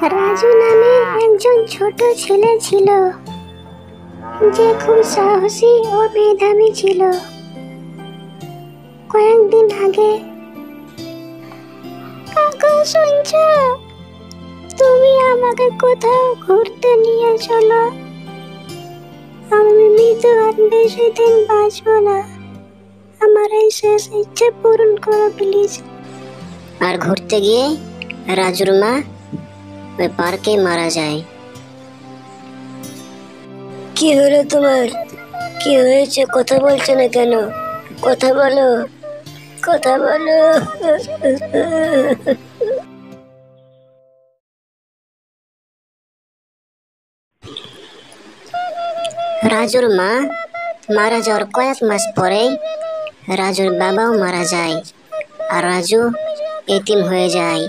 রাজু নামে একজন ছোট ছেলে ছিল, যে খুব সাহসী ও মেধাবী ছিল। কয়েকদিন আগে, কাকা শুনছো? তুমি আমাকে কোথাও ঘুরতে নিয়ে চলো। আমি তো আর বেশি দিন বাঁচবো না। আমার এই শেষ ইচ্ছে পূরণ করো প্লিজ। আর ঘুরতে গিয়ে রাজুর মা ওই পার্কে মারা যায়। কি হলো তোমার? কি হয়েছে? কথা বলছো না কেন? কথা বলো, কথা বলো। রাজুর মা মারা যাওয়ার কয়েক মাস পরেই রাজুর বাবাও মারা যায়, আর রাজু এতিম হয়ে যায়।